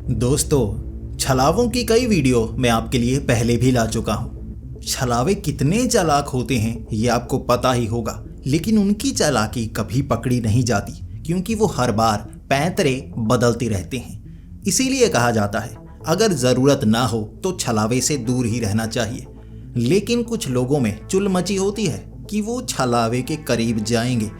दोस्तों, छलावों की कई वीडियो मैं आपके लिए पहले भी ला चुका हूँ। छलावे कितने चालाक होते हैं ये आपको पता ही होगा, लेकिन उनकी चालाकी कभी पकड़ी नहीं जाती क्योंकि वो हर बार पैंतरे बदलते रहते हैं। इसीलिए कहा जाता है अगर ज़रूरत ना हो तो छलावे से दूर ही रहना चाहिए। लेकिन कुछ लोगों में चुल मची होती है कि वो छलावे के करीब जाएंगे,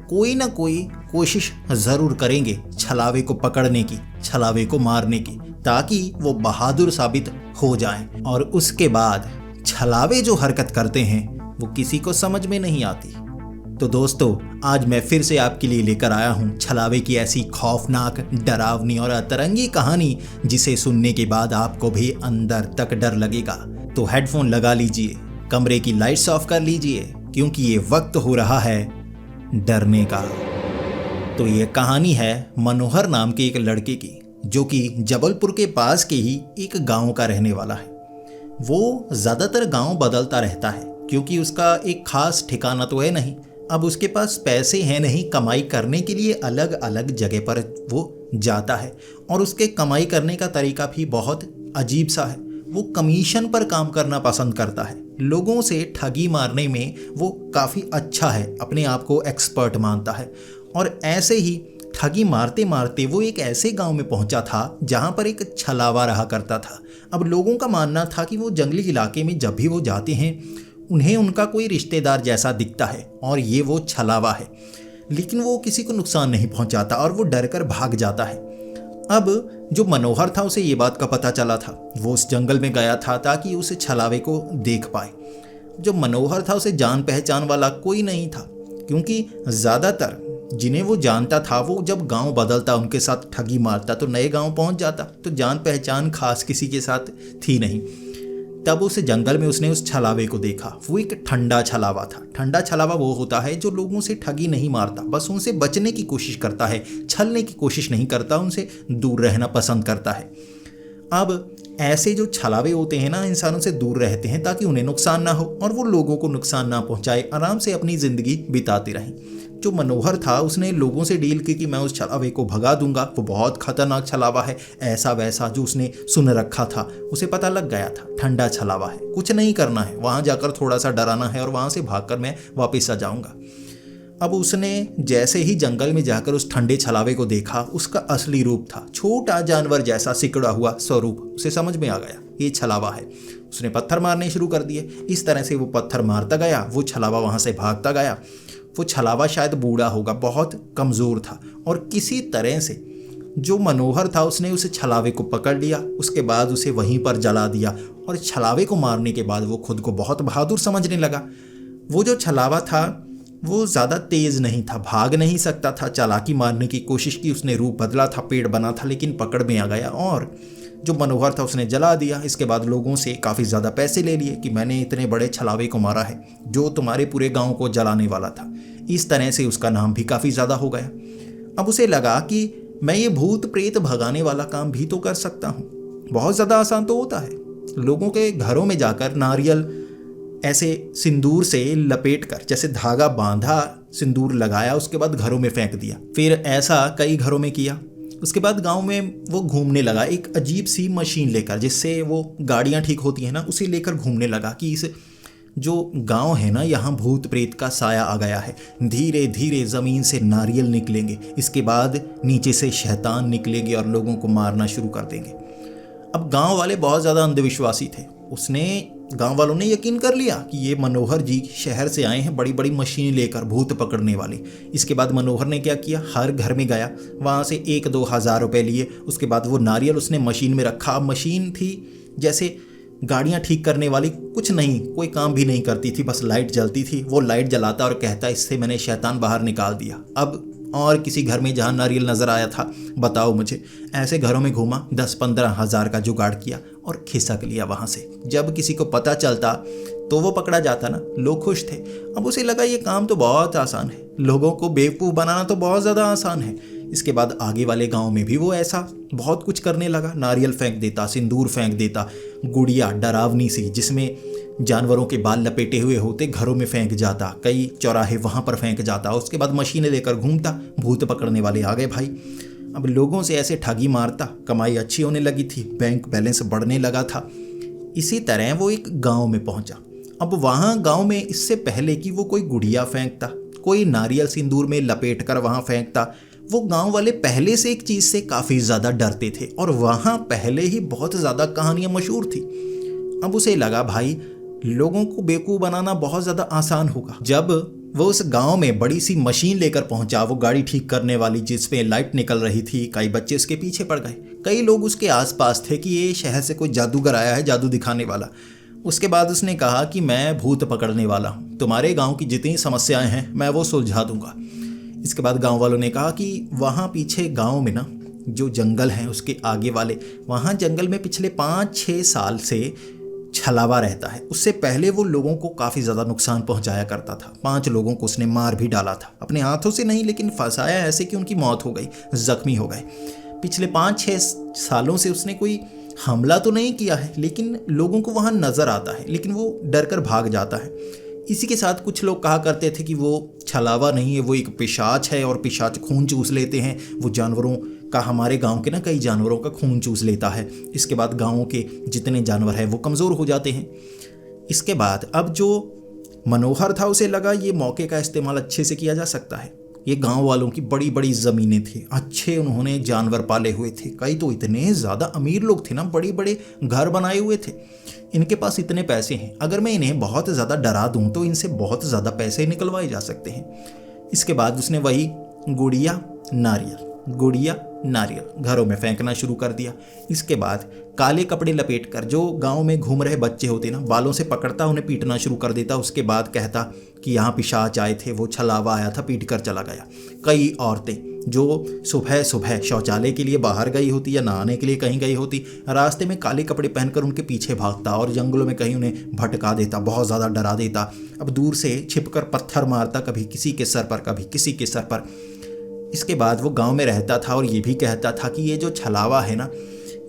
कोई ना कोई कोशिश ज़रूर करेंगे छलावे को पकड़ने की, छलावे को मारने की, ताकि वो बहादुर साबित हो जाएं। और उसके बाद छलावे जो हरकत करते हैं वो किसी को समझ में नहीं आती। तो दोस्तों, आज मैं फिर से आपके लिए लेकर आया हूँ छलावे की ऐसी खौफनाक, डरावनी और अतरंगी कहानी जिसे सुनने के बाद आपको भी अंदर तक डर लगेगा। तो हेडफोन लगा लीजिए, कमरे की लाइट्स ऑफ कर लीजिए, क्योंकि ये वक्त हो रहा है डरने का। तो ये कहानी है मनोहर नाम के एक लड़के की, जो कि जबलपुर के पास के ही एक गांव का रहने वाला है। वो ज़्यादातर गांव बदलता रहता है क्योंकि उसका एक खास ठिकाना तो है नहीं। अब उसके पास पैसे हैं नहीं, कमाई करने के लिए अलग अलग जगह पर वो जाता है और उसके कमाई करने का तरीका भी बहुत अजीब सा है। वो कमीशन पर काम करना पसंद करता है। लोगों से ठगी मारने में वो काफ़ी अच्छा है, अपने आप को एक्सपर्ट मानता है। और ऐसे ही ठगी मारते मारते वो एक ऐसे गांव में पहुंचा था जहां पर एक छलावा रहा करता था। अब लोगों का मानना था कि वो जंगली इलाके में जब भी वो जाते हैं उन्हें उनका कोई रिश्तेदार जैसा दिखता है और ये वो छलावा है, लेकिन वो किसी को नुकसान नहीं पहुंचाता और वो डर कर भाग जाता है। अब जो मनोहर था उसे ये बात का पता चला था। वो उस जंगल में गया था ताकि उस छलावे को देख पाए। जो मनोहर था उसे जान पहचान वाला कोई नहीं था, क्योंकि ज़्यादातर जिन्हें वो जानता था वो जब गांव बदलता उनके साथ ठगी मारता तो नए गांव पहुंच जाता, तो जान पहचान खास किसी के साथ थी नहीं। तब उस जंगल में उसने उस छलावे को देखा। वो एक ठंडा छलावा था। ठंडा छलावा वो होता है जो लोगों से ठगी नहीं मारता, बस उनसे बचने की कोशिश करता है, छलने की कोशिश नहीं करता, उनसे दूर रहना पसंद करता है। अब ऐसे जो छलावे होते हैं ना, इंसानों से दूर रहते हैं ताकि उन्हें नुकसान ना हो और वो लोगों को नुकसान ना पहुंचाए, आराम से अपनी ज़िंदगी बिताते रहें। जो मनोहर था उसने लोगों से डील की कि मैं उस छलावे को भगा दूंगा, वो बहुत खतरनाक छलावा है, ऐसा वैसा जो उसने सुन रखा था उसे पता लग गया था। ठंडा छलावा है, कुछ नहीं करना है, वहाँ जाकर थोड़ा सा डराना है और वहाँ से भागकर मैं वापस आ जाऊँगा। अब उसने जैसे ही जंगल में जाकर उस ठंडे छलावे को देखा, उसका असली रूप था छोटा जानवर जैसा सिकुड़ा हुआ स्वरूप। उसे समझ में आ गया ये छलावा है। उसने पत्थर मारने शुरू कर दिए। इस तरह से वो पत्थर मारता गया, वो छलावा वहाँ से भागता गया। वो छलावा शायद बूढ़ा होगा, बहुत कमज़ोर था, और किसी तरह से जो मनोहर था उसने उस छलावे को पकड़ लिया। उसके बाद उसे वहीं पर जला दिया और छलावे को मारने के बाद वो खुद को बहुत बहादुर समझने लगा। वो जो छलावा था वो ज़्यादा तेज़ नहीं था, भाग नहीं सकता था, चालाकी मारने की कोशिश की, उसने रूप बदला था, पेड़ बना था, लेकिन पकड़ में आ गया और जो मनोहर था उसने जला दिया। इसके बाद लोगों से काफ़ी ज़्यादा पैसे ले लिए कि मैंने इतने बड़े छलावे को मारा है जो तुम्हारे पूरे गांव को जलाने वाला था। इस तरह से उसका नाम भी काफ़ी ज़्यादा हो गया। अब उसे लगा कि मैं ये भूत प्रेत भगाने वाला काम भी तो कर सकता हूँ। बहुत ज़्यादा आसान तो होता है। लोगों के घरों में जाकर नारियल ऐसे सिंदूर से लपेट कर, जैसे धागा बांधा, सिंदूर लगाया, उसके बाद घरों में फेंक दिया। फिर ऐसा कई घरों में किया। उसके बाद गांव में वो घूमने लगा एक अजीब सी मशीन लेकर, जिससे वो गाड़ियां ठीक होती हैं ना, उसे लेकर घूमने लगा कि इस जो गांव है ना, यहाँ भूत प्रेत का साया आ गया है। धीरे धीरे ज़मीन से नारियल निकलेंगे, इसके बाद नीचे से शैतान निकलेंगे और लोगों को मारना शुरू कर देंगे। अब गांव वाले बहुत ज़्यादा अंधविश्वासी थे। गांव वालों ने यकीन कर लिया कि ये मनोहर जी शहर से आए हैं बड़ी बड़ी मशीन लेकर, भूत पकड़ने वाले। इसके बाद मनोहर ने क्या किया, हर घर में गया, वहाँ से 1-2 हज़ार रुपये लिए। उसके बाद वो नारियल उसने मशीन में रखा। मशीन थी जैसे गाड़ियाँ ठीक करने वाली, कुछ नहीं, कोई काम भी नहीं करती थी, बस लाइट जलती थी। वो लाइट जलाता और कहता इससे मैंने शैतान बाहर निकाल दिया। अब और किसी घर में जहाँ नारियल नज़र आया था बताओ मुझे। ऐसे घरों में घूमा, 10-15 हज़ार का जुगाड़ किया और खिसक लिया वहाँ से। जब किसी को पता चलता तो वो पकड़ा जाता ना, लोग खुश थे। अब उसे लगा ये काम तो बहुत आसान है, लोगों को बेवकूफ़ बनाना तो बहुत ज़्यादा आसान है। इसके बाद आगे वाले गांव में भी वो ऐसा बहुत कुछ करने लगा। नारियल फेंक देता, सिंदूर फेंक देता, गुड़िया डरावनी सी जिसमें जानवरों के बाल लपेटे हुए होते घरों में फेंक जाता, कई चौराहे वहाँ पर फेंक जाता। उसके बाद मशीनें लेकर घूमता, भूत पकड़ने वाले आ गए भाई। अब लोगों से ऐसे ठगी मारता, कमाई अच्छी होने लगी थी, बैंक बैलेंस बढ़ने लगा था। इसी तरह वो एक गांव में पहुंचा। अब वहां गांव में इससे पहले कि वो कोई गुड़िया फेंकता, कोई नारियल सिंदूर में लपेट कर वहां फेंकता, वो गांव वाले पहले से एक चीज से काफी ज्यादा डरते थे और वहां पहले ही बहुत ज्यादा कहानियां मशहूर थी। अब उसे लगा भाई लोगों को बेवकूफ बनाना बहुत ज्यादा आसान होगा। जब वो उस गांव में बड़ी सी मशीन लेकर पहुंचा, वो गाड़ी ठीक करने वाली जिसपे लाइट निकल रही थी, कई बच्चे उसके पीछे पड़ गए। कई लोग उसके आसपास थे कि ये शहर से कोई जादूगर आया है, जादू दिखाने वाला। उसके बाद उसने कहा कि मैं भूत पकड़ने वाला हूँ, तुम्हारे गांव की जितनी समस्याएं हैं मैं वो सुलझा दूंगा। इसके बाद गांव वालों ने कहा कि वहाँ पीछे गांव में ना जो जंगल हैं उसके आगे वाले, वहाँ जंगल में पिछले 5-6 साल से छलावा रहता है। उससे पहले वो लोगों को काफ़ी ज़्यादा नुकसान पहुंचाया करता था। 5 लोगों को उसने मार भी डाला था, अपने हाथों से नहीं लेकिन फंसाया ऐसे कि उनकी मौत हो गई, जख्मी हो गए। पिछले 5-6 सालों से उसने कोई हमला तो नहीं किया है, लेकिन लोगों को वहाँ नज़र आता है, लेकिन वो डर कर भाग जाता है। इसी के साथ कुछ लोग कहा करते थे कि वो छलावा नहीं है, वो एक पिशाच है और पिशाच खून चूस लेते हैं। वो जानवरों का, हमारे गांव के ना कई जानवरों का खून चूस लेता है। इसके बाद गाँव के जितने जानवर हैं वो कमज़ोर हो जाते हैं। इसके बाद अब जो मनोहर था उसे लगा ये मौके का इस्तेमाल अच्छे से किया जा सकता है। ये गांव वालों की बड़ी बड़ी ज़मीनें थी, अच्छे उन्होंने जानवर पाले हुए थे। कई तो इतने ज़्यादा अमीर लोग थे ना, बड़े बड़े घर बनाए हुए थे। इनके पास इतने पैसे हैं, अगर मैं इन्हें बहुत ज़्यादा डरा दूं तो इनसे बहुत ज़्यादा पैसे निकलवाए जा सकते हैं। इसके बाद उसने वही गुड़िया नारियल घरों में फेंकना शुरू कर दिया। इसके बाद काले कपड़े लपेटकर जो गांव में घूम रहे बच्चे होते ना, बालों से पकड़ता, उन्हें पीटना शुरू कर देता। उसके बाद कहता कि यहाँ पिशाच आए थे, वो छलावा आया था, पीट कर चला गया। कई औरतें जो सुबह सुबह शौचालय के लिए बाहर गई होती या नहाने के लिए कहीं गई होती, रास्ते में काले कपड़े पहनकर उनके पीछे भागता और जंगलों में कहीं उन्हें भटका देता, बहुत ज़्यादा डरा देता। अब दूर से छिपकर पत्थर मारता, कभी किसी के सर पर, कभी किसी के सर पर। इसके बाद वो गांव में रहता था और ये भी कहता था कि ये जो छलावा है ना,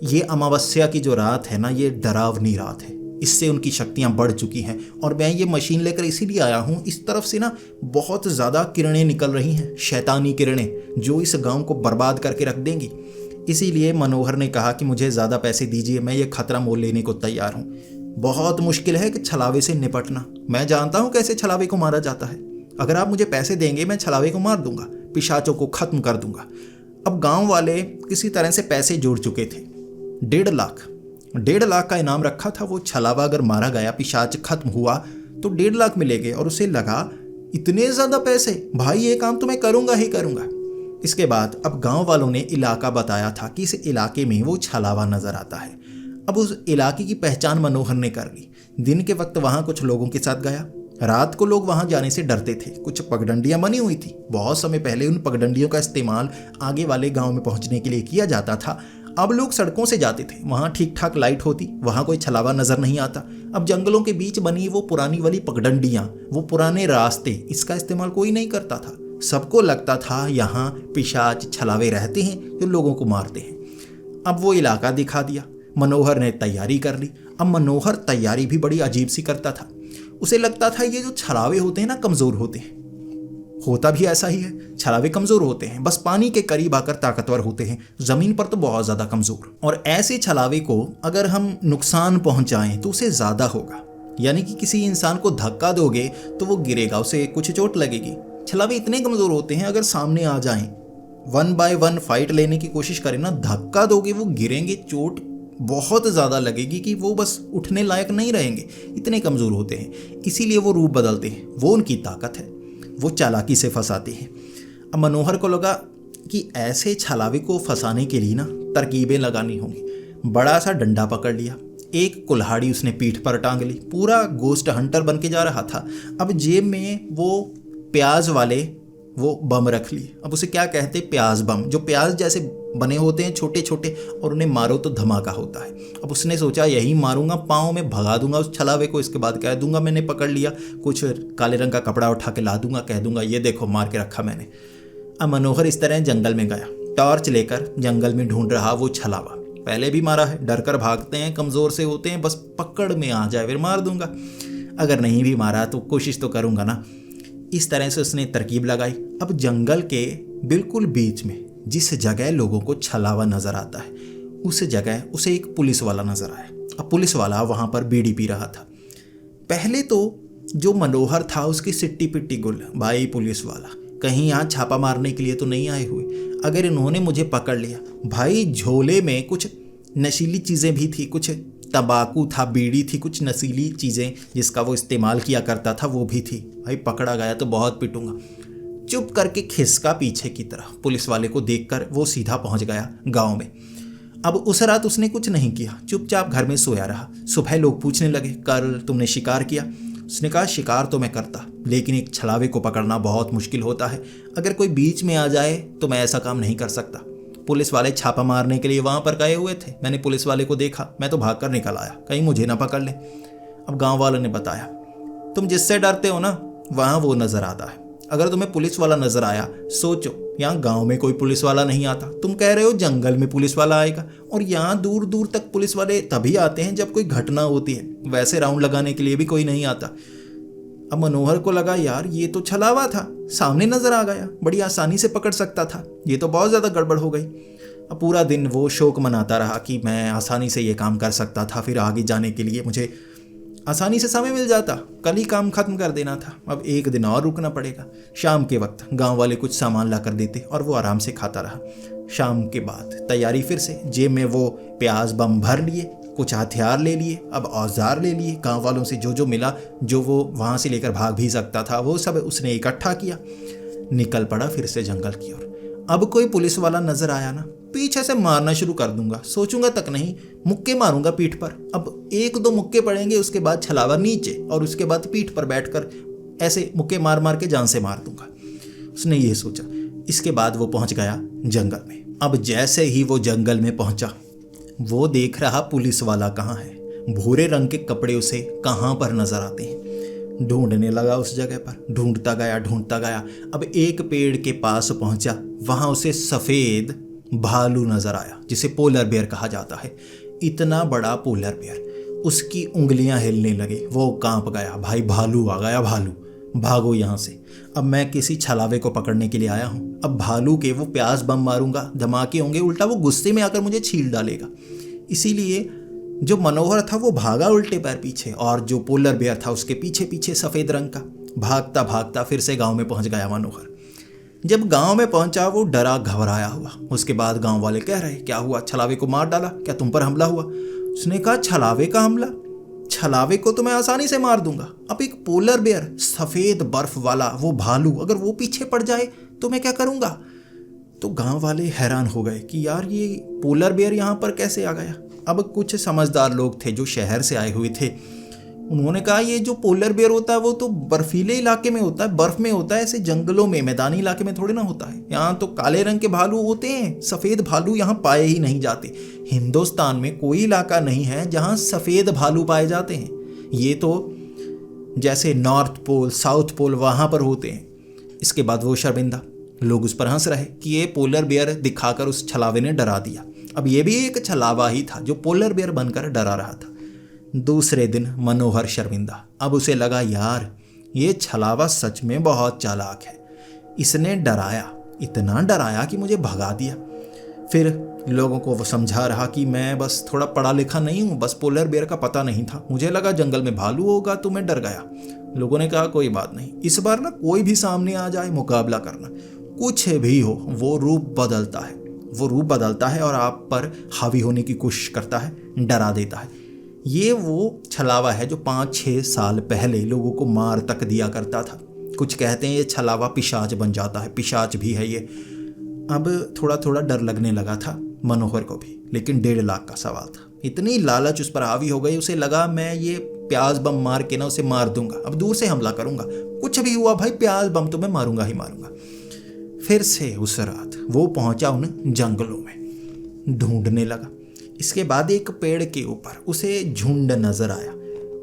ये अमावस्या की जो रात है ना, ये डरावनी रात है, इससे उनकी शक्तियां बढ़ चुकी हैं और मैं ये मशीन लेकर इसीलिए आया हूँ। इस तरफ से ना बहुत ज़्यादा किरणें निकल रही हैं, शैतानी किरणें, जो इस गांव को बर्बाद करके रख देंगी। इसीलिए मनोहर ने कहा कि मुझे ज़्यादा पैसे दीजिए, मैं ये खतरा मोल लेने को तैयार हूँ। बहुत मुश्किल है कि छलावे से निपटना, मैं जानता हूँ कैसे छलावे को मारा जाता है। अगर आप मुझे पैसे देंगे मैं छलावे को मार दूंगा, पिशाचों को खत्म कर दूंगा। अब गांव वाले किसी तरह से पैसे जोड़ चुके थे, 1.5 लाख का इनाम रखा था। वो छलावा अगर मारा गया, पिशाच खत्म हुआ तो 1.5 लाख मिलेंगे। और उसे लगा इतने ज़्यादा पैसे, भाई ये काम तो मैं करूंगा ही करूंगा। इसके बाद अब गांव वालों ने इलाका बताया था कि इस इलाके में वो छलावा नजर आता है। अब उस इलाके की पहचान मनोहर ने कर ली। दिन के वक्त वहां कुछ लोगों के साथ गया, रात को लोग वहां जाने से डरते थे। कुछ पगडंडियां बनी हुई थी, बहुत समय पहले उन पगडंडियों का इस्तेमाल आगे वाले गांव में पहुंचने के लिए किया जाता था। अब लोग सड़कों से जाते थे, वहां ठीक ठाक लाइट होती, वहां कोई छलावा नजर नहीं आता। अब जंगलों के बीच बनी वो पुरानी वाली पगडंडियां, वो पुराने रास्ते, इसका इस्तेमाल कोई नहीं करता था। सबको लगता था यहाँ पिशाच छलावे रहते हैं जो लोगों को मारते हैं। अब वो इलाका दिखा दिया, मनोहर ने तैयारी कर ली। अब मनोहर तैयारी भी बड़ी अजीब सी करता था। उसे लगता था ये जो छलावे होते हैं ना, कमजोर होते हैं। होता भी ऐसा ही है, छलावे कमजोर होते हैं, बस पानी के करीब आकर ताकतवर होते हैं, जमीन पर तो बहुत ज्यादा कमजोर। और ऐसे छलावे को अगर हम नुकसान पहुंचाएं तो उसे ज्यादा होगा। यानी कि किसी इंसान को धक्का दोगे तो वो गिरेगा, उसे कुछ चोट लगेगी। छलावे इतने कमजोर होते हैं, अगर सामने आ जाएं, 1 by 1 फाइट लेने की कोशिछ करें ना, धक्का दोगे वो गिरेंगे, चोट बहुत ज़्यादा लगेगी कि वो बस उठने लायक नहीं रहेंगे, इतने कमज़ोर होते हैं। इसीलिए वो रूप बदलते हैं, वो उनकी ताकत है, वो चालाकी से फंसाते हैं। अब मनोहर को लगा कि ऐसे छलावे को फंसाने के लिए ना तरकीबें लगानी होंगी। बड़ा सा डंडा पकड़ लिया, एक कुल्हाड़ी उसने पीठ पर टांग ली, पूरा गोस्ट हंटर बन के जा रहा था। अब जेब में वो प्याज वाले वो बम रख लिए। अब उसे क्या कहते, प्याज बम, जो प्याज जैसे बने होते हैं छोटे छोटे, और उन्हें मारो तो धमाका होता है। अब उसने सोचा यही मारूंगा, पाँव में भगा दूंगा उस छलावे को, इसके बाद कह दूंगा मैंने पकड़ लिया, कुछ काले रंग का कपड़ा उठा के ला दूंगा, कह दूंगा ये देखो मार के रखा मैंने। अब मनोहर इस तरह जंगल में गया, टॉर्च लेकर जंगल में ढूंढ रहा वो छलावा। पहले भी मारा है, डर कर भागते हैं, कमज़ोर से होते हैं, बस पकड़ में आ जाए फिर मार दूंगा। अगर नहीं भी मारा तो कोशिश तो करूंगा ना। इस तरह से उसने तरकीब लगाई। अब जंगल के बिल्कुल बीच में जिस जगह लोगों को छलावा नजर आता है उस जगह उसे एक पुलिस वाला नजर आया। अब पुलिस वाला वहां पर बीड़ी पी रहा था। पहले तो जो मनोहर था उसकी सिट्टी पिट्टी गुल, भाई पुलिस वाला कहीं यहाँ छापा मारने के लिए तो नहीं आए हुए, अगर इन्होंने मुझे पकड़ लिया। भाई झोले में कुछ नशीली चीज़ें भी थी, कुछ तंबाकू था, बीड़ी थी, कुछ नशीली चीज़ें जिसका वो इस्तेमाल किया करता था वो भी थी। भाई पकड़ा गया तो बहुत पिटूंगा। चुप करके खिसका पीछे की तरफ। पुलिस वाले को देखकर वो सीधा पहुंच गया गांव में। अब उस रात उसने कुछ नहीं किया, चुपचाप घर में सोया रहा। सुबह लोग पूछने लगे, कल तुमने शिकार किया? उसने कहा, शिकार तो मैं करता, लेकिन एक छलावे को पकड़ना बहुत मुश्किल होता है। अगर कोई बीच में आ जाए तो मैं ऐसा काम नहीं कर सकता। पुलिस वाले छापा मारने के लिए वहां पर गए हुए थे। मैंने पुलिस वाले को देखा, मैं तो भागकर निकल आया, कहीं मुझे ना पकड़ ले। अब गांव वालों ने बताया, तुम जिससे डरते हो ना वहां वो नजर आता है। अगर तुम्हें पुलिस वाला नजर आया, सोचो यहाँ गांव में कोई पुलिस वाला नहीं आता, तुम कह रहे हो जंगल में पुलिस वाला आएगा, और यहाँ दूर दूर तक पुलिस वाले तभी आते हैं जब कोई घटना होती है, वैसे राउंड लगाने के लिए भी कोई नहीं आता। अब मनोहर को लगा, यार ये तो छलावा था, सामने नजर आ गया, बड़ी आसानी से पकड़ सकता था, ये तो बहुत ज़्यादा गड़बड़ हो गई। अब पूरा दिन वो शोक मनाता रहा कि मैं आसानी से ये काम कर सकता था, फिर आगे जाने के लिए मुझे आसानी से समय मिल जाता, कल ही काम खत्म कर देना था, अब एक दिन और रुकना पड़ेगा। शाम के वक्त गांव वाले कुछ सामान ला कर देते और वो आराम से खाता रहा। शाम के बाद तैयारी फिर से, जेब में वो प्याज बम भर लिए, कुछ हथियार ले लिए, अब औजार ले लिए, गांव वालों से जो जो मिला, जो वो वहां से लेकर भाग भी सकता था, वो सब उसने इकट्ठा किया। निकल पड़ा फिर से जंगल की ओर। अब कोई पुलिस वाला नजर आया ना, पीछे से मारना शुरू कर दूंगा, सोचूंगा तक नहीं, मुक्के मारूंगा पीठ पर। अब एक दो मुक्के पड़ेंगे, उसके बाद छलावा नीचे, और उसके बाद पीठ पर बैठकर ऐसे मुक्के मार मार के जान से मार दूंगा। उसने ये सोचा। इसके बाद वो पहुंच गया जंगल में। अब जैसे ही वो जंगल में पहुंचा, वो देख रहा पुलिस वाला कहाँ है। भूरे रंग के कपड़े उसे कहाँ पर नजर आते हैं। ढूंढने लगा उस जगह पर, ढूंढता गया। अब एक पेड़ के पास पहुंचा, वहां उसे सफेद भालू नजर आया, जिसे पोलर बेयर कहा जाता है। इतना बड़ा पोलर बेयर, उसकी उंगलियां हिलने लगी, वो कांप गया। भाई भालू आ गया, भालू भागो यहाँ से, अब मैं किसी छलावे को पकड़ने के लिए आया हूँ। अब भालू के वो प्याज बम मारूंगा, धमाके होंगे, उल्टा वो गुस्से में आकर मुझे छील डालेगा। इसीलिए जो मनोहर था वो भागा उल्टे पैर पीछे, और जो पोलर बेयर था उसके पीछे पीछे सफेद रंग का। भागता भागता फिर से गांव में पहुंच गया मनोहर। जब गांव में पहुंचा वो डरा घबराया हुआ। उसके बाद गांव वाले कह रहे, क्या हुआ, छलावे को मार डाला क्या, तुम पर हमला हुआ? उसने कहा, छलावे का हमला? छलावे को तो मैं आसानी से मार दूंगा, अब एक पोलर बेयर, सफेद बर्फ वाला वो भालू, अगर वो पीछे पड़ जाए तो मैं क्या करूंगा? तो गांव वाले हैरान हो गए कि यार ये पोलर बेयर यहाँ पर कैसे आ गया। अब कुछ समझदार लोग थे जो शहर से आए हुए थे, उन्होंने कहा ये जो पोलर बेयर होता है वो तो बर्फीले इलाके में होता है, बर्फ में होता है, ऐसे जंगलों में, मैदानी इलाके में थोड़ी ना होता है। यहाँ तो काले रंग के भालू होते हैं, सफ़ेद भालू यहाँ पाए ही नहीं जाते। हिंदुस्तान में कोई इलाका नहीं है जहाँ सफ़ेद भालू पाए जाते हैं। ये तो जैसे नॉर्थ पोल, साउथ पोल वहाँ पर होते हैं। इसके बाद वो शर्मिंदा, लोग उस पर हंस रहे कि ये पोलर बेयर दिखाकर उस छलावे ने डरा दिया। अब ये भी एक छलावा ही था जो पोलर बेयर बनकर डरा रहा था। दूसरे दिन मनोहर शर्मिंदा। अब उसे लगा, यार ये छलावा सच में बहुत चालाक है, इसने डराया, इतना डराया कि मुझे भगा दिया। फिर लोगों को वो समझा रहा कि मैं बस थोड़ा पढ़ा लिखा नहीं हूँ, बस पोलर बेयर का पता नहीं था, मुझे लगा जंगल में भालू होगा तो मैं डर गया। लोगों ने कहा कोई बात नहीं, इस बार ना कोई भी सामने आ जाए मुकाबला करना, कुछ भी हो, वो रूप बदलता है और आप पर हावी होने की कोशिश करता है, डरा देता है। ये वो छलावा है जो 5-6 साल पहले लोगों को मार तक दिया करता था। कुछ कहते हैं ये छलावा पिशाच बन जाता है, पिशाच भी है ये। अब थोड़ा थोड़ा डर लगने लगा था मनोहर को भी, लेकिन 1.5 लाख का सवाल था। इतनी लालच उस पर हावी हो गई, उसे लगा मैं ये प्याज बम मार के ना उसे मार दूंगा, अब दूर से हमला करूंगा, कुछ भी हुआ भाई प्याज बम तो मैं मारूंगा ही मारूंगा। फिर से उस रात वो पहुंचा उन जंगलों में, ढूंढने लगा। इसके बाद एक पेड़ के ऊपर उसे झुंड नजर आया,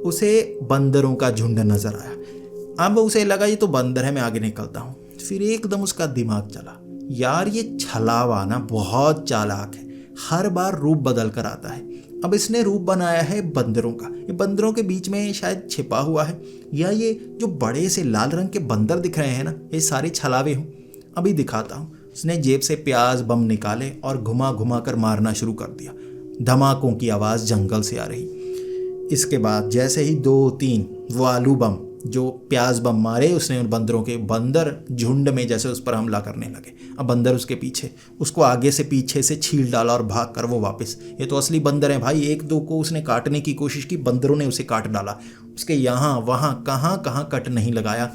उसे बंदरों का झुंड नजर आया। अब उसे लगा ये तो बंदर है, मैं आगे निकलता हूँ। फिर एकदम उसका दिमाग चला, यार ये छलावा ना बहुत चालाक है, हर बार रूप बदल कर आता है। अब इसने रूप बनाया है बंदरों का, ये बंदरों के बीच में शायद छिपा हुआ है, या ये जो बड़े से लाल रंग के बंदर दिख रहे हैं ना, ये सारे छलावे हों। अभी दिखाता हूँ। उसने जेब से प्याज बम निकाले और घुमा घुमा कर मारना शुरू कर दिया। धमाकों की आवाज़ जंगल से आ रही। इसके बाद जैसे ही 2-3 वो आलू बम जो प्याज बम मारे, उसने उन बंदरों के बंदर झुंड में जैसे उस पर हमला करने लगे। अब बंदर उसके पीछे, उसको आगे से पीछे से छील डाला और भाग कर वो वापस। ये तो असली बंदर हैं भाई। 1-2 को उसने काटने की कोशिश की, बंदरों ने उसे काट डाला। उसके यहाँ वहाँ कहाँ कहाँ कट नहीं लगाया।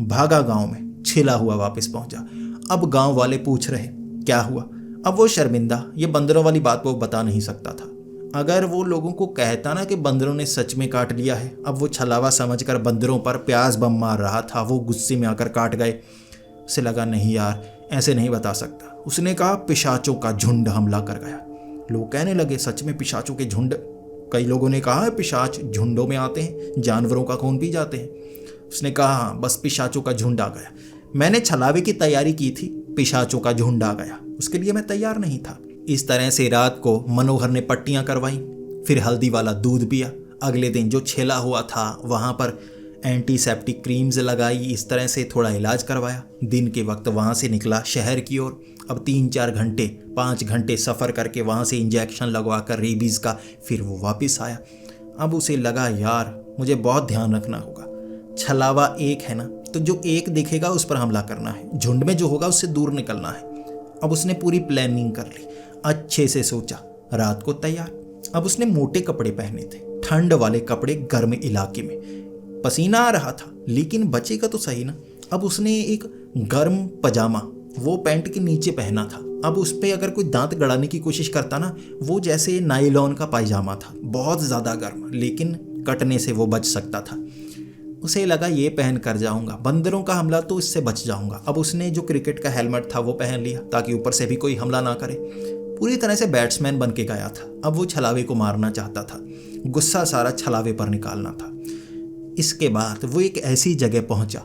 भागा गाँव में, छिला हुआ वापस पहुँचा। अब गाँव वाले पूछ रहे क्या हुआ। अब वो शर्मिंदा, ये बंदरों वाली बात वो बता नहीं सकता था। अगर वो लोगों को कहता ना कि बंदरों ने सच में काट लिया है। अब वो छलावा समझकर बंदरों पर प्याज बम मार रहा था। वो गुस्से में आकर काट गए। उसे लगा नहीं यार, ऐसे नहीं बता सकता। उसने कहा पिशाचों का झुंड हमला कर गया। लोग कहने लगे सच में पिशाचों के झुंड। कई लोगों ने कहा पिशाच झुंडों में आते हैं, जानवरों का खून पी जाते हैं। उसने कहा हाँ, बस पिशाचों का झुंड आ गया। मैंने छलावे की तैयारी की थी, पिशाचों का झुंड आ गया, उसके लिए मैं तैयार नहीं था। इस तरह से रात को मनोहर ने पट्टियां करवाई, फिर हल्दी वाला दूध पिया। अगले दिन जो छेला हुआ था वहाँ पर एंटीसेप्टिक क्रीम्स लगाई। इस तरह से थोड़ा इलाज करवाया। दिन के वक्त वहाँ से निकला शहर की ओर। अब 3-4 घंटे 5 घंटे सफ़र करके वहाँ से इंजेक्शन लगवा कर रेबीज़ का, फिर वो वापस आया। अब उसे लगा यार मुझे बहुत ध्यान रखना होगा। छलावा एक है ना, तो जो एक दिखेगा उस पर हमला करना है, झुंड में जो होगा उससे दूर निकलना है। अब उसने पूरी प्लानिंग कर ली, अच्छे से सोचा। रात को तैयार। अब उसने मोटे कपड़े पहने थे, ठंड वाले कपड़े, गर्म इलाके में पसीना आ रहा था, लेकिन बचेगा तो सही ना। अब उसने एक गर्म पजामा वो पैंट के नीचे पहना था। अब उस पर अगर कोई दांत गड़ाने की कोशिश करता ना, वो जैसे नायलॉन का पायजामा था, बहुत ज़्यादा गर्म, लेकिन कटने से वो बच सकता था। उसे लगा ये पहन कर जाऊंगा, बंदरों का हमला तो इससे बच जाऊंगा। अब उसने जो क्रिकेट का हेलमेट था वो पहन लिया ताकि ऊपर से भी कोई हमला ना करे। पूरी तरह से बैट्समैन बन के गया था। अब वो छलावे को मारना चाहता था, गुस्सा सारा छलावे पर निकालना था। इसके बाद वो एक ऐसी जगह पहुंचा,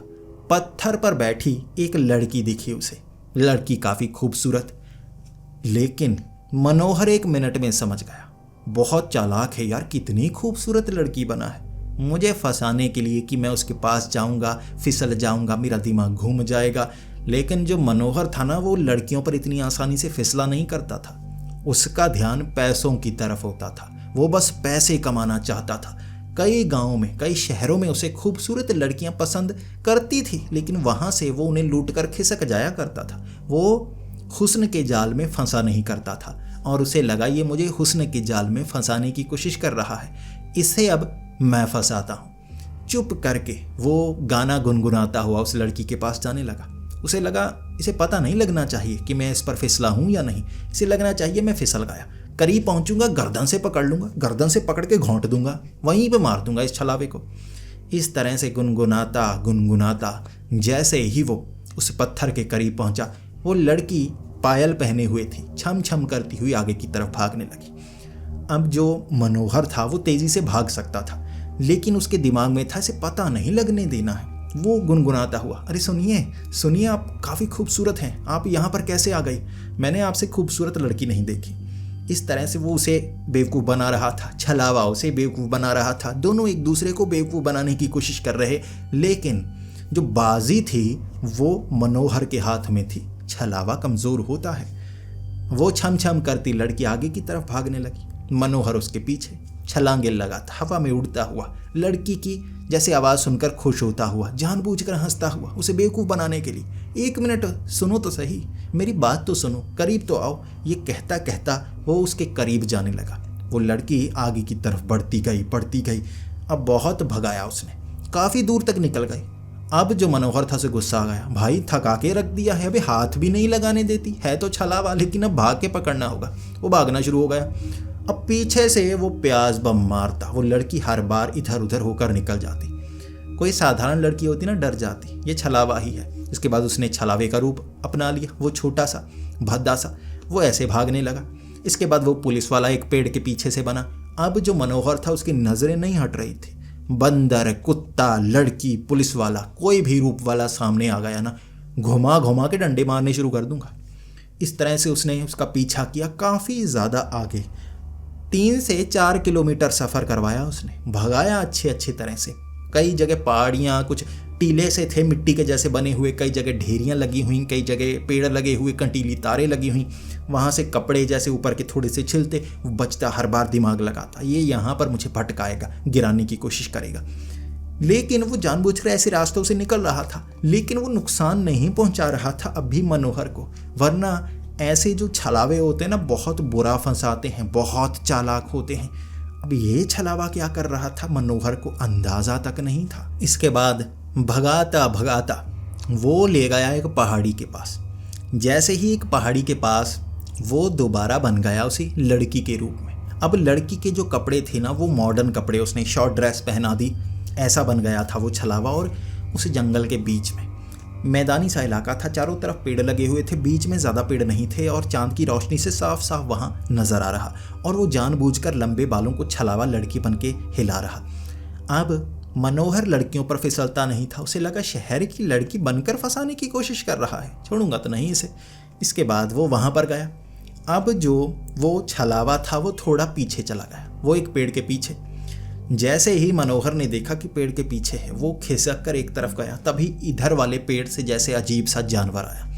पत्थर पर बैठी एक लड़की दिखी उसे। लड़की काफ़ी खूबसूरत, लेकिन मनोहर 1 मिनट में समझ गया बहुत चालाक है यार, कितनी खूबसूरत लड़की बना है। मुझे फंसाने के लिए कि मैं उसके पास जाऊंगा, फिसल जाऊंगा, मेरा दिमाग घूम जाएगा। लेकिन जो मनोहर था ना, वो लड़कियों पर इतनी आसानी से फिसला नहीं करता था। उसका ध्यान पैसों की तरफ होता था। वो बस पैसे कमाना चाहता था। कई गांवों में, कई शहरों में उसे खूबसूरत लड़कियां पसंद करती थी, लेकिन वहां से वो उन्हें लूट कर खिसक जाया करता था। वो हुस्न के जाल में फंसा नहीं करता था, और उसे लगा ये मुझे हुस्न के जाल में फंसाने की कोशिश कर रहा है, इसे अब मैं फंसाता हूँ। चुप करके वो गाना गुनगुनाता हुआ उस लड़की के पास जाने लगा। उसे लगा इसे पता नहीं लगना चाहिए कि मैं इस पर फिसला हूँ या नहीं। इसे लगना चाहिए मैं फिसल गया। करीब पहुँचूंगा, गर्दन से पकड़ लूँगा, गर्दन से पकड़ के घोंट दूंगा, वहीं पे मार दूंगा इस छलावे को। इस तरह से गुनगुनाता गुनगुनाता जैसे ही वो उस पत्थर के करीब पहुँचा, वो लड़की पायल पहने हुए थी, छम छम करती हुई आगे की तरफ भागने लगी। अब जो मनोहर था वो तेज़ी से भाग सकता था, लेकिन उसके दिमाग में था इसे पता नहीं लगने देना है। वो गुनगुनाता हुआ, अरे सुनिए सुनिए, आप काफ़ी खूबसूरत हैं, आप यहाँ पर कैसे आ गई? मैंने आपसे खूबसूरत लड़की नहीं देखी। इस तरह से वो उसे बेवकूफ़ बना रहा था, छलावा उसे बेवकूफ़ बना रहा था। दोनों एक दूसरे को बेवकूफ़ बनाने की कोशिश कर रहे, लेकिन जो बाजी थी वो मनोहर के हाथ में थी। छलावा कमज़ोर होता है। वो छम छम करती लड़की आगे की तरफ भागने लगी। मनोहर उसके पीछे छलांगे लगाता, हवा में उड़ता हुआ, लड़की की जैसे आवाज़ सुनकर खुश होता हुआ, जानबूझकर हंसता हुआ, उसे बेवकूफ़ बनाने के लिए। 1 मिनट सुनो तो सही, मेरी बात तो सुनो, करीब तो आओ। ये कहता कहता वो उसके करीब जाने लगा। वो लड़की आगे की तरफ बढ़ती गई। अब बहुत भगाया उसने, काफ़ी दूर तक निकल गई। अब जो मनोहर था उसे गुस्सा आ गया, भाई थका के रख दिया है, अभी हाथ भी नहीं लगाने देती है तो छलावा, लेकिन अब भाग के पकड़ना होगा। वो भागना शुरू हो गया। अब पीछे से वो प्याज बम मारता, वो लड़की हर बार इधर उधर होकर निकल जाती। कोई साधारण लड़की होती ना, डर जाती, ये छलावा ही है। इसके बाद उसने छलावे का रूप अपना लिया, वो छोटा सा भद्दा सा, वो ऐसे भागने लगा। इसके बाद वो पुलिस वाला एक पेड़ के पीछे से बना। अब जो मनोहर था उसकी नज़रें नहीं हट रही थी। बंदर, कुत्ता, लड़की, पुलिस वाला, कोई भी रूप वाला सामने आ गया ना, घुमा घुमा के डंडे मारने शुरू कर दूंगा। इस तरह से उसने उसका पीछा किया काफ़ी ज़्यादा आगे। 3 से 4 किलोमीटर सफ़र करवाया उसने, भगाया अच्छी तरह से। कई जगह पहाड़ियाँ, कुछ टीले से थे, मिट्टी के जैसे बने हुए, कई जगह ढेरियाँ लगी हुई, कई जगह पेड़ लगे हुए, कंटीली तारें लगी हुई, वहाँ से कपड़े जैसे ऊपर के थोड़े से छिलते। वो बचता हर बार दिमाग लगाता, ये यहाँ पर मुझे भटकाएगा, गिराने की कोशिश करेगा। लेकिन वो जानबूझकर ऐसे रास्तों से निकल रहा था, लेकिन वो नुकसान नहीं पहुंचा रहा था अभी मनोहर को। वरना ऐसे जो छलावे होते हैं ना, बहुत बुरा फंसाते हैं, बहुत चालाक होते हैं। अब ये छलावा क्या कर रहा था मनोहर को अंदाजा तक नहीं था। इसके बाद भगाता भगाता वो ले गया एक पहाड़ी के पास। जैसे ही एक पहाड़ी के पास वो दोबारा बन गया उसी लड़की के रूप में। अब लड़की के जो कपड़े थे ना, वो मॉडर्न कपड़े, उसने शॉर्ट ड्रेस पहना दी, ऐसा बन गया था वो छलावा। और उस जंगल के बीच में मैदानी सा इलाका था, चारों तरफ पेड़ लगे हुए थे, बीच में ज़्यादा पेड़ नहीं थे और चांद की रोशनी से साफ साफ वहाँ नज़र आ रहा। और वो जानबूझकर लंबे बालों को छलावा लड़की बन के हिला रहा। अब मनोहर लड़कियों पर फिसलता नहीं था, उसे लगा शहर की लड़की बनकर फंसाने की कोशिश कर रहा है, छोड़ूंगा तो नहीं इसे। इसके बाद वो वहाँ पर गया। अब जो वो छलावा था वो थोड़ा पीछे चला गया, वो एक पेड़ के पीछे। जैसे ही मनोहर ने देखा कि पेड़ के पीछे है, वो खिसक कर एक तरफ गया। तभी इधर वाले पेड़ से जैसे अजीब सा जानवर आया।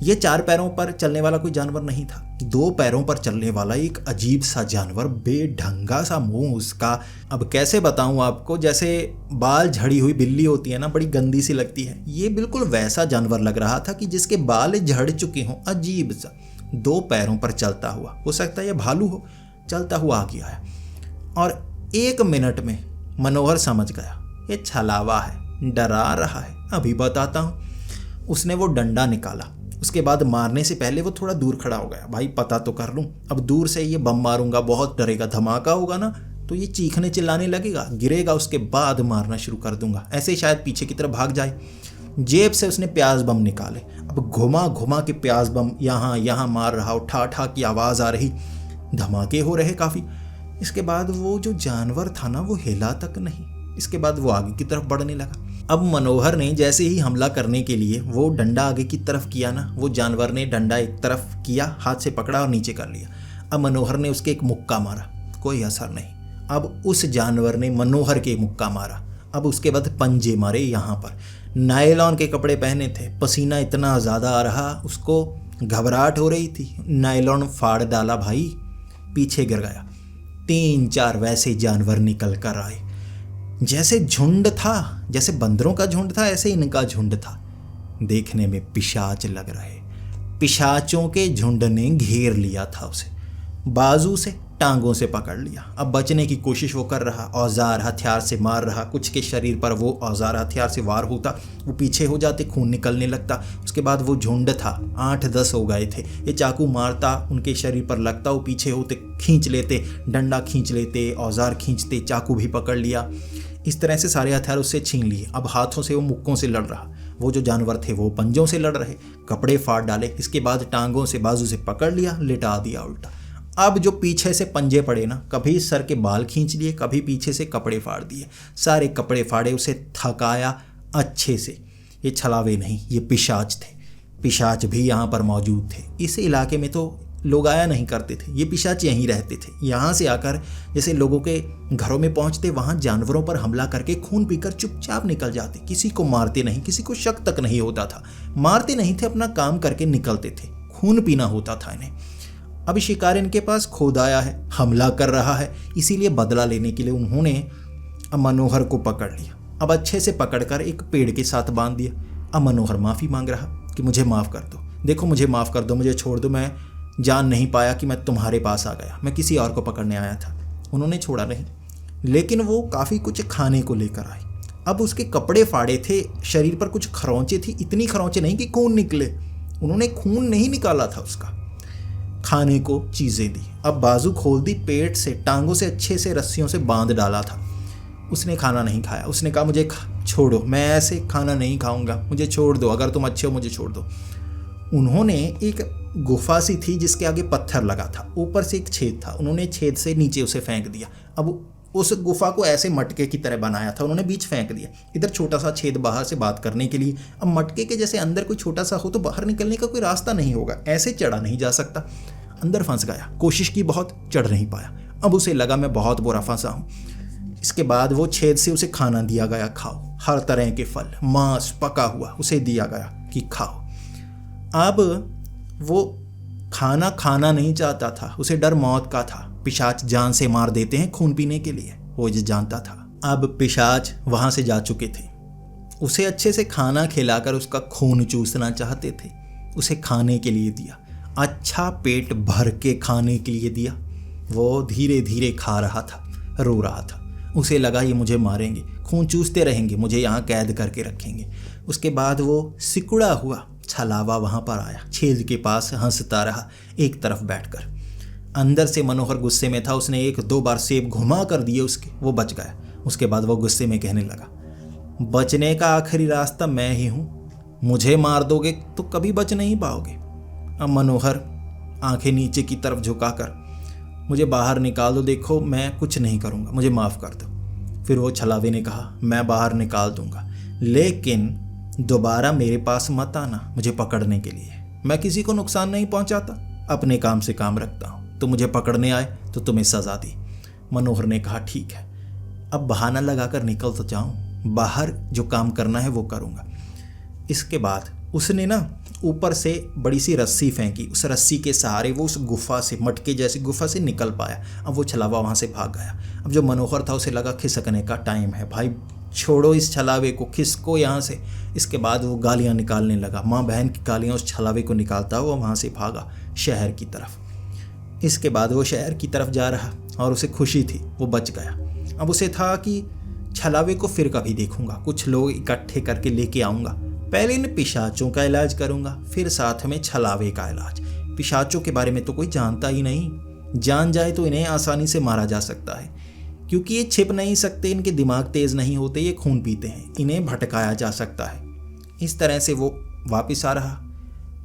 ये 4 पैरों पर चलने वाला कोई जानवर नहीं था, 2 पैरों पर चलने वाला एक अजीब सा जानवर, बेढंगा सा मुंह उसका। अब कैसे बताऊं आपको, जैसे बाल झड़ी हुई बिल्ली होती है ना, बड़ी गंदी सी लगती है, ये बिल्कुल वैसा जानवर लग रहा था कि जिसके बाल झड़ चुके हों। अजीब सा 2 पैरों पर चलता हुआ, हो सकता है ये भालू हो, चलता हुआ आ गया है। और 1 मिनट में मनोहर समझ गया ये छलावा है, डरा रहा है। अभी बताता हूँ। उसने वो डंडा निकाला, उसके बाद मारने से पहले वो थोड़ा दूर खड़ा हो गया। भाई पता तो कर लूँ, अब दूर से ये बम मारूंगा, बहुत डरेगा, धमाका होगा ना तो ये चीखने चिल्लाने लगेगा, गिरेगा, उसके बाद मारना शुरू कर दूंगा, ऐसे शायद पीछे की तरफ भाग जाए। जेब से उसने प्याज बम निकाले। अब घुमा घुमा के प्याज बम यहाँ यहाँ मार रहा, उठा उठा की आवाज़ आ रही, धमाके हो रहे काफ़ी। इसके बाद वो जो जानवर था ना, वो हिला तक नहीं। इसके बाद वो आगे की तरफ बढ़ने लगा। अब मनोहर ने जैसे ही हमला करने के लिए वो डंडा आगे की तरफ किया ना, वो जानवर ने डंडा एक तरफ किया, हाथ से पकड़ा और नीचे कर लिया। अब मनोहर ने उसके एक मुक्का मारा, कोई असर नहीं। अब उस जानवर ने मनोहर के मुक्का मारा। अब उसके बाद पंजे मारे। यहाँ पर नायलॉन के कपड़े पहने थे, पसीना इतना ज़्यादा आ रहा, उसको घबराहट हो रही थी। नायलॉन फाड़ डाला भाई, पीछे गिर गया। 3-4 वैसे जानवर निकल कर आए। जैसे झुंड था, जैसे बंदरों का झुंड था, ऐसे इनका झुंड था। देखने में पिशाच लग रहे। पिशाचों के झुंड ने घेर लिया था उसे, बाजू से टांगों से पकड़ लिया। अब बचने की कोशिश वो कर रहा, औजार हथियार से मार रहा, कुछ के शरीर पर वो औजार हथियार से वार होता, वो पीछे हो जाते, खून निकलने लगता। उसके बाद वो झुंड था, 8-10 हो गए थे। ये चाकू मारता, उनके शरीर पर लगता, वो पीछे होते, खींच लेते, डंडा खींच लेते, औजार खींचते, चाकू भी पकड़ लिया। इस तरह से सारे हथियार उससे छीन लिए। अब हाथों से वो मुक्कों से लड़ रहा, वो जो जानवर थे वो पंजों से लड़ रहे, कपड़े फाड़ डाले। इसके बाद टांगों से बाजू से पकड़ लिया, लिटा दिया उल्टा। अब जो पीछे से पंजे पड़े ना, कभी सर के बाल खींच लिए, कभी पीछे से कपड़े फाड़ दिए, सारे कपड़े फाड़े, उसे थकाया अच्छे से। ये छलावे नहीं, ये पिशाच थे। पिशाच भी यहाँ पर मौजूद थे। इस इलाके में तो लोग आया नहीं करते थे, ये पिशाच यहीं रहते थे। यहाँ से आकर जैसे लोगों के घरों में पहुँचते, वहाँ जानवरों पर हमला करके खून पीकर चुपचाप निकल जाते। किसी को मारते नहीं, किसी को शक तक नहीं होता था। मारते नहीं थे, अपना काम करके निकलते थे। खून पीना होता था इन्हें। अब शिकार इनके पास खोद आया है, हमला कर रहा है, इसीलिए बदला लेने के लिए उन्होंने अब मनोहर को पकड़ लिया। अब अच्छे से पकड़कर एक पेड़ के साथ बांध दिया। अब मनोहर माफ़ी मांग रहा कि मुझे माफ़ कर दो, देखो मुझे माफ़ कर दो, मुझे छोड़ दो, मैं जान नहीं पाया कि मैं तुम्हारे पास आ गया, मैं किसी और को पकड़ने आया था। उन्होंने छोड़ा नहीं, लेकिन वो काफ़ी कुछ खाने को लेकर आए। अब उसके कपड़े फाड़े थे, शरीर पर कुछ खरोंचे थी, इतनी खरोंचे नहीं कि खून निकले, उन्होंने खून नहीं निकाला था उसका। खाने को चीज़ें दी। अब बाजू खोल दी, पेट से टांगों से अच्छे से रस्सियों से बांध डाला था। उसने खाना नहीं खाया। उसने कहा मुझे छोड़ो, मैं ऐसे खाना नहीं खाऊंगा, मुझे छोड़ दो, अगर तुम अच्छे हो मुझे छोड़ दो। उन्होंने एक गुफा सी थी जिसके आगे पत्थर लगा था, ऊपर से एक छेद था, उन्होंने छेद से नीचे उसे फेंक दिया। अब उस गुफा को ऐसे मटके की तरह बनाया था, उन्होंने बीच फेंक दिया। इधर छोटा सा छेद बाहर से बात करने के लिए। अब मटके के जैसे अंदर कोई छोटा सा हो तो बाहर निकलने का कोई रास्ता नहीं होगा, ऐसे चढ़ा नहीं जा सकता। अंदर फंस गया, कोशिश की बहुत, चढ़ नहीं पाया। अब उसे लगा मैं बहुत बुरा फंसा हूँ। इसके बाद वो छेद से उसे खाना दिया गया, खाओ। हर तरह के फल, मांस, पका हुआ उसे दिया गया कि खाओ। अब वो खाना खाना नहीं चाहता था, उसे डर मौत का था। पिशाच जान से मार देते हैं खून पीने के लिए, वो ये जानता था। अब पिशाच वहां से जा चुके थे, उसे अच्छे से खाना खिलाकर उसका खून चूसना चाहते थे। उसे खाने के लिए दिया, अच्छा पेट भर के खाने के लिए दिया। वो धीरे धीरे खा रहा था, रो रहा था। उसे लगा ये मुझे मारेंगे, खून चूसते रहेंगे, मुझे यहाँ कैद करके रखेंगे। उसके बाद वो सिकुड़ा हुआ छलावा वहाँ पर आया, छेद के पास हंसता रहा एक तरफ बैठकर। अंदर से मनोहर गुस्से में था, उसने 1-2 बार सेब घुमा कर दिए उसके, वो बच गया। उसके बाद वो गुस्से में कहने लगा, बचने का आखिरी रास्ता मैं ही हूँ, मुझे मार दोगे तो कभी बच नहीं पाओगे। अब मनोहर आंखें नीचे की तरफ झुकाकर, मुझे बाहर निकाल दो, देखो मैं कुछ नहीं करूँगा, मुझे माफ़ कर दो। फिर वो छलावे ने कहा, मैं बाहर निकाल दूंगा, लेकिन दोबारा मेरे पास मत आना मुझे पकड़ने के लिए। मैं किसी को नुकसान नहीं पहुंचाता, अपने काम से काम रखता हूँ। तो मुझे पकड़ने आए तो तुम्हें सज़ा दी। मनोहर ने कहा, ठीक है, अब बहाना लगाकर निकल तो जाऊँ, बाहर जो काम करना है वो करूँगा। इसके बाद उसने ना ऊपर से बड़ी सी रस्सी फेंकी, उस रस्सी के सहारे वो उस गुफा से, मटके जैसी गुफा से निकल पाया। अब वो छलावा वहाँ से भाग गया। अब जो मनोहर था उसे लगा खिसकने का टाइम है, भाई छोड़ो इस छलावे को, खिसको यहाँ से। इसके बाद वो गालियाँ निकालने लगा, माँ बहन की गालियाँ उस छलावे को निकालता हुआ वहाँ से भागा शहर की तरफ। इसके बाद वो शहर की तरफ जा रहा और उसे खुशी थी, वो बच गया। अब उसे था कि छलावे को फिर कभी देखूंगा, कुछ लोग इकट्ठे करके लेके आऊँगा, पहले इन पिशाचों का इलाज करूँगा, फिर साथ में छलावे का इलाज। पिशाचों के बारे में तो कोई जानता ही नहीं, जान जाए तो इन्हें आसानी से मारा जा सकता है, क्योंकि ये छिप नहीं सकते, इनके दिमाग तेज नहीं होते, ये खून पीते हैं, इन्हें भटकाया जा सकता है। इस तरह से वो वापस आ रहा,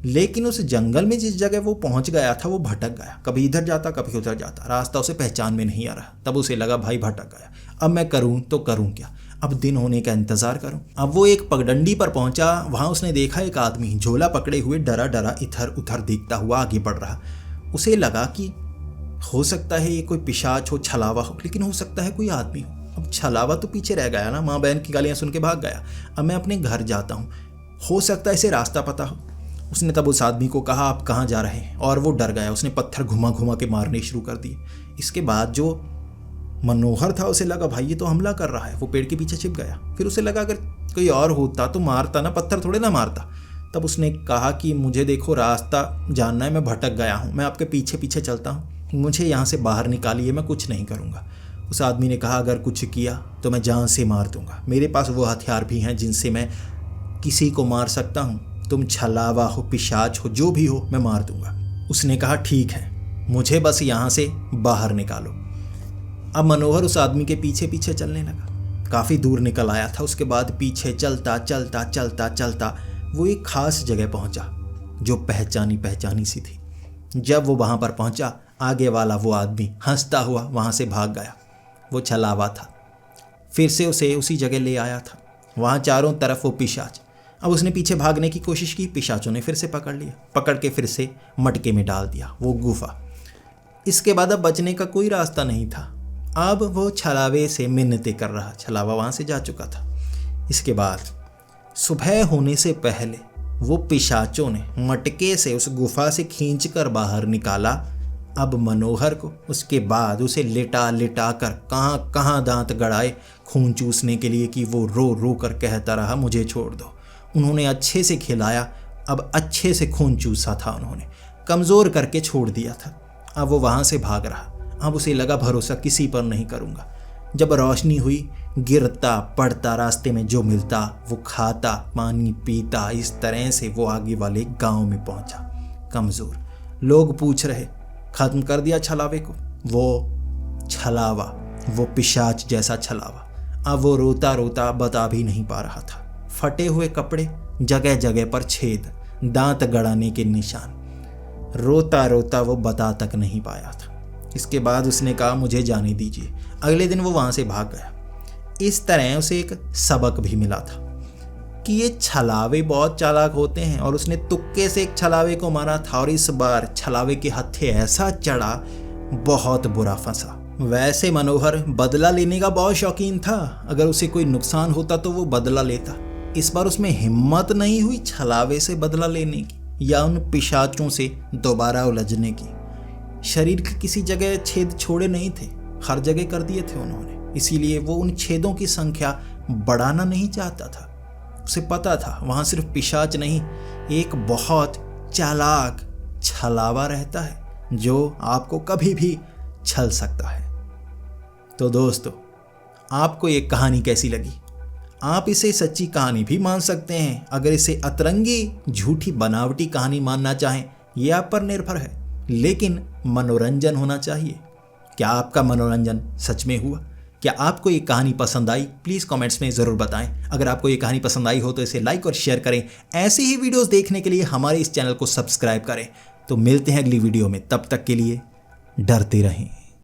लेकिन उस जंगल में जिस जगह वो पहुंच गया था वो भटक गया, कभी इधर जाता कभी उधर जाता, रास्ता उसे पहचान में नहीं आ रहा। तब उसे लगा, भाई भटक गया, अब मैं करूं तो करूं क्या, अब दिन होने का इंतजार करूं। अब वो एक पगडंडी पर पहुंचा, वहां उसने देखा एक आदमी झोला पकड़े हुए डरा डरा इधर उधर देखता हुआ आगे बढ़ रहा। उसे लगा कि हो सकता है ये कोई पिशाच हो, छलावा हो, लेकिन हो सकता है कोई आदमी हो। अब छलावा तो पीछे रह गया ना, माँ बहन की गालियाँ सुन के भाग गया, अब मैं अपने घर जाता हूँ, हो सकता है इसे रास्ता पता हो। उसने तब उस आदमी को कहा, आप कहाँ जा रहे हैं, और वो डर गया, उसने पत्थर घुमा घुमा के मारने शुरू कर दिए। इसके बाद जो मनोहर था उसे लगा, भाई ये तो हमला कर रहा है, वो पेड़ के पीछे छिप गया। फिर उसे लगा अगर कोई और होता तो मारता ना, पत्थर थोड़े ना मारता। तब उसने कहा कि मुझे देखो रास्ता जानना है, मैं भटक गया हूँ, मैं आपके पीछे पीछे चलता हूँ, मुझे यहाँ से बाहर निकालिए, मैं कुछ नहीं करूँगा। उस आदमी ने कहा, अगर कुछ किया तो मैं जान से मार दूंगा, मेरे पास वो हथियार भी हैं जिनसे मैं किसी को मार सकता हूँ, तुम छलावा हो, पिशाच हो, जो भी हो, मैं मार दूंगा। उसने कहा, ठीक है, मुझे बस यहाँ से बाहर निकालो। अब मनोहर उस आदमी के पीछे पीछे चलने लगा, काफ़ी दूर निकल आया था। उसके बाद पीछे चलता चलता चलता चलता वो एक खास जगह पहुँचा जो पहचानी पहचानी सी थी। जब वो वहाँ पर पहुँचा, आगे वाला वो आदमी हंसता हुआ वहाँ से भाग गया। वो छलावा था, फिर से उसे उसी जगह ले आया था, वहाँ चारों तरफ वो पिशाच। अब उसने पीछे भागने की कोशिश की, पिशाचों ने फिर से पकड़ लिया, पकड़ के फिर से मटके में डाल दिया, वो गुफा। इसके बाद अब बचने का कोई रास्ता नहीं था। अब वो छलावे से मिन्नतें कर रहा, छलावा वहाँ से जा चुका था। इसके बाद सुबह होने से पहले वो पिशाचों ने मटके से उस गुफा से खींचकर बाहर निकाला अब मनोहर को। उसके बाद उसे लिटा लिटा कर कहाँ कहाँ दांत गड़ाए खून चूसने के लिए कि वो रो रो कर कहता रहा, मुझे छोड़ दो। उन्होंने अच्छे से खिलाया, अब अच्छे से खून चूसा था, उन्होंने कमज़ोर करके छोड़ दिया था। अब वो वहाँ से भाग रहा। अब उसे लगा, भरोसा किसी पर नहीं करूँगा। जब रोशनी हुई, गिरता पड़ता, रास्ते में जो मिलता वो खाता, पानी पीता, इस तरह से वो आगे वाले गांव में पहुंचा। कमज़ोर लोग पूछ रहे, ख़त्म कर दिया छलावे को? वो छलावा, वो पिशाच जैसा छलावा, अब वो रोता रोता बता भी नहीं पा रहा था। फटे हुए कपड़े, जगह जगह पर छेद, दांत गड़ाने के निशान, रोता रोता वो बता तक नहीं पाया था। इसके बाद उसने कहा, मुझे जाने दीजिए। अगले दिन वो वहाँ से भाग गया। इस तरह उसे एक सबक भी मिला था कि ये छलावे बहुत चालाक होते हैं, और उसने तुक्के से एक छलावे को मारा था, और इस बार छलावे के हत्थे ऐसा चढ़ा, बहुत बुरा फंसा। वैसे मनोहर बदला लेने का बहुत शौकीन था। अगर उसे कोई नुकसान होता तो वो बदला लेता। इस बार उसमें हिम्मत नहीं हुई छलावे से बदला लेने की या उन पिशाचों से दोबारा उलझने की। शरीर के किसी जगह छेद छोड़े नहीं थे, हर जगह कर दिए थे उन्होंने। इसीलिए वो उन छेदों की संख्या बढ़ाना नहीं चाहता था। उसे पता था वहाँ सिर्फ पिशाच नहीं, एक बहुत चालाक छलावा रहता है जो आपको कभी भी छल सकता है। तो दोस्तों, आपको ये कहानी कैसी लगी? आप इसे सच्ची कहानी भी मान सकते हैं। अगर इसे अतरंगी झूठी बनावटी कहानी मानना चाहें, ये आप पर निर्भर है, लेकिन मनोरंजन होना चाहिए। क्या आपका मनोरंजन सच में हुआ? क्या आपको ये कहानी पसंद आई? प्लीज़ कमेंट्स में ज़रूर बताएं। अगर आपको ये कहानी पसंद आई हो तो इसे लाइक और शेयर करें। ऐसे ही वीडियोस देखने के लिए हमारे इस चैनल को सब्सक्राइब करें। तो मिलते हैं अगली वीडियो में, तब तक के लिए डरते रहें।